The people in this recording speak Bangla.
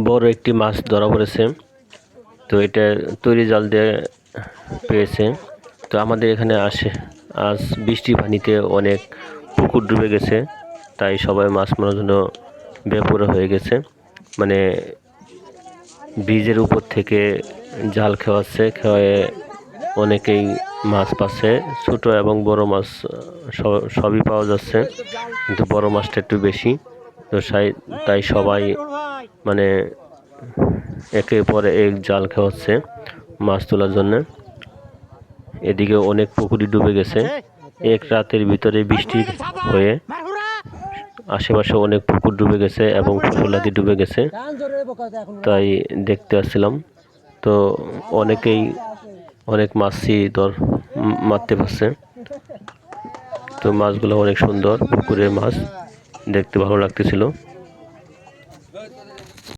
বড় একটি মাছ ধরা পড়েছে। তো এটা তৈরি জাল দিয়ে পেয়েছে। তো আমাদের এখানে আজ বৃষ্টি পানিতে অনেক পুকুর ডুবে গেছে, তাই সবাই মাছ মারার জন্য বেপরোয়া হয়ে গেছে। মানে ব্রিজের উপর থেকে জাল খেওয়ায়ে অনেকেই মাছ পাচ্ছে। ছোট এবং বড় মাছ সবই পাওয়া যাচ্ছে, কিন্তু বড় মাছটা একটু বেশি। তো তাই সবাই মানে একের পর এক জাল খেওয়াচ্ছে মাছ তোলার জন্য। এদিকে অনেক পুকুরি ডুবে গেছে। এক রাতের ভিতরে বৃষ্টি হয়ে আশেপাশে অনেক পুকুর ডুবে গেছে এবং ফসলাদি ডুবে গেছে, তাই দেখতে আসছিলাম। তো অনেকেই অনেক মাছই মারতে পারছে। তো মাছগুলো অনেক সুন্দর, পুকুরের মাছ দেখতে ভালো লাগতেছিল।